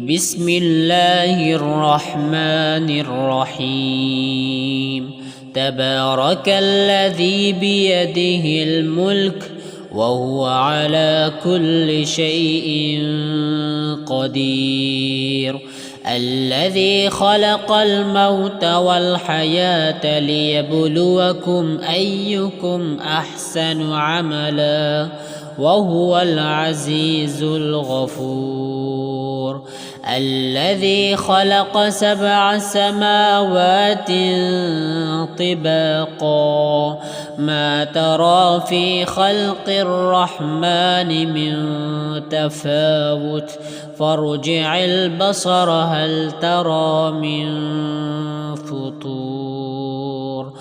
بسم الله الرحمن الرحيم تبارك الذي بيده الملك وهو على كل شيء قدير الذي خلق الموت والحياة ليبلوكم أيكم أحسن عملا وهو العزيز الغفور الذي خلق 7 سماوات طباقا ما ترى في خلق الرحمن من تفاوت فارجع البصر هل ترى من فطور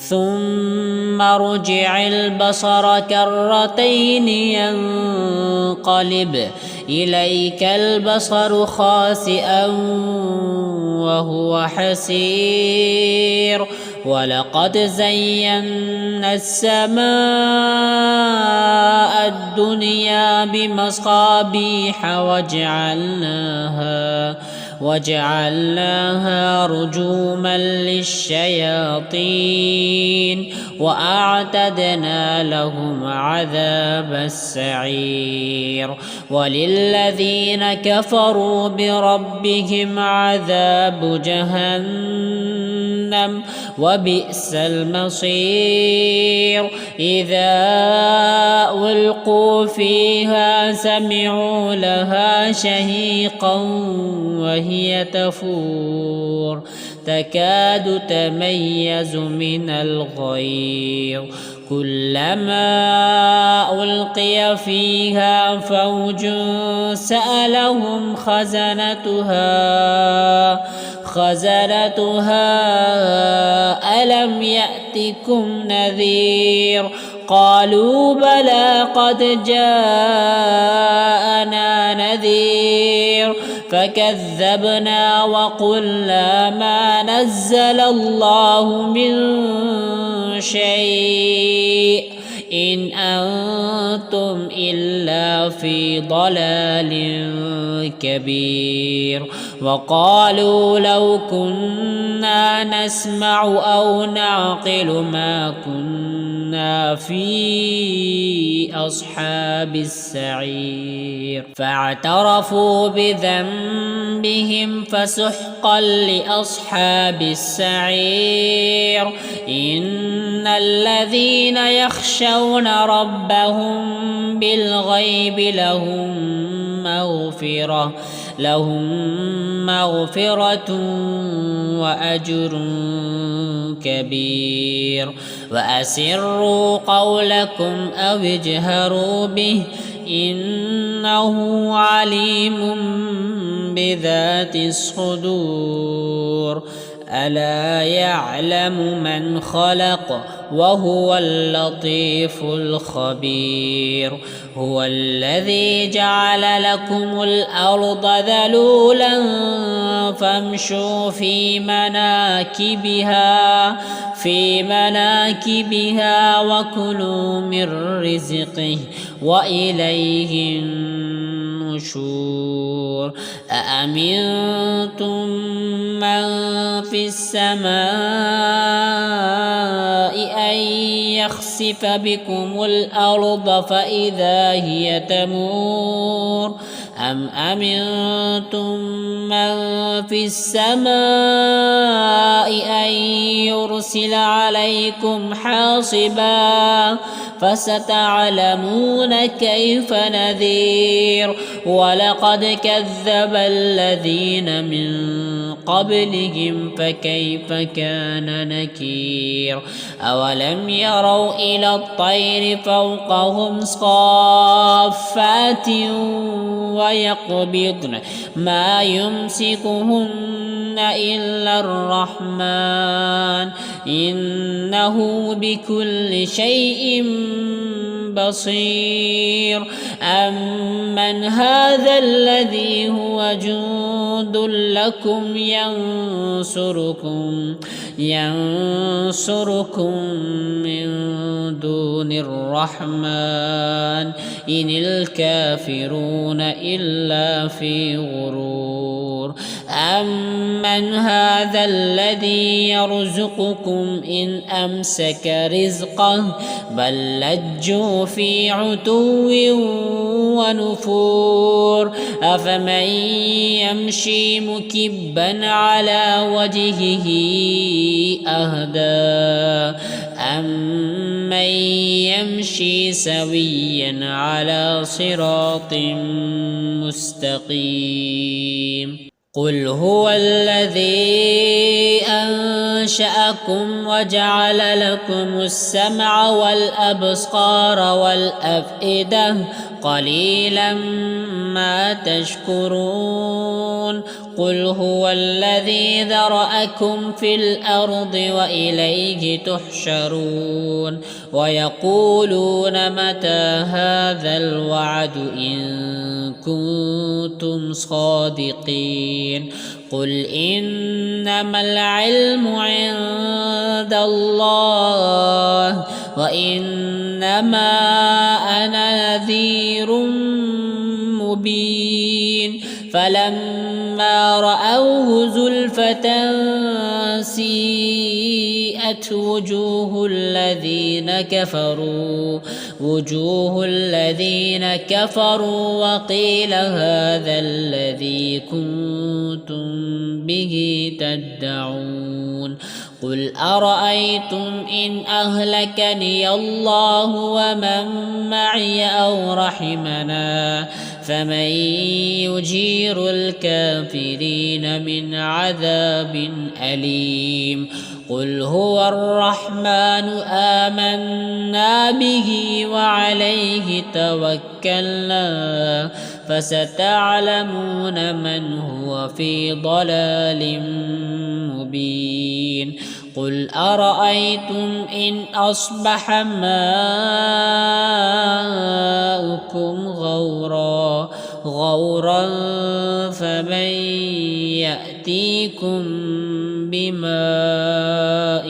ثم ارجع البصر كرتين ينقلب إليك البصر خاسئا وهو حسير ولقد زينا السماء الدنيا بمصابيح وجعلناها رجوما للشياطين وأعتدنا لهم عذاب السعير وللذين كفروا بربهم عذاب جهنم وبئس المصير إذا ألقوا فيها سمعوا لها شهيقا وهي تفور تكاد تميز من الغيظ كلما ألقي فيها فوج سألهم خزنتها ألم يأتكم نذير قالوا بلى قد جاءنا نذير فكذبنا وقلنا ما نزل الله من شيء إن أنتم إلا في ضلال كبير وقالوا لو كنا نسمع أو نعقل ما كنا في أصحاب السعير فاعترفوا بذنبهم فسحقا لأصحاب السعير إن الذين يخشون ربهم بالغيب لهم مغفرة وأجر كبير وأسروا قولكم أو اجهروا به إنه عليم بذات الصدور ألا يعلم من خلق وهو اللطيف الخبير هو الذي جعل لكم الأرض ذلولا فامشوا في مناكبها وكلوا من رزقه وإليه النشور أأمنتم من في السماء أن يخسف بكم الأرض فإذا هي تمور أم أمنتم من في السماء أن يرسل عليكم حاصبا فستعلمون كيف نذير ولقد كذب الذين من قبلهم فكيف كان نكير أولم يروا إلى الطير فوقهم صافات ويقبضن ما يمسكهن إلا الرحمن إنه بكل شيء بصير أمن هذا الذي هو جند لكم ينصركم من دون الرحمن إن الكافرون إلا في غرور. أمن هذا الذي يرزقكم إن أمسك رزقه بل لجوا في عتو ونفور أفمن يمشي مكبا على وجهه أهدى أمن يمشي سويا على صراط مستقيم قل هو الذي أنشأكم وجعل لكم السمع والأبصار والأفئدة قليلا ما تشكرون قل هو الذي ذرأكم في الأرض وإليه تحشرون ويقولون متى هذا الوعد إن كنتم صادقين قل إنما العلم عند الله وإنما أنا نذير مبين فلما رأوه زلفة سيئت وجوه الذين كفروا وقيل هذا الذي كنتم به تدعون قل أرأيتم إن أهلكني الله ومن معي أو رحمنا فمن يجير الكافرين من عذاب أليم قل هو الرحمن آمنا به وعليه توكلنا فستعلمون من هو في ضلال مبين قل أرأيتم إن أصبح ماؤكم غورا فمن يأتيكم بماء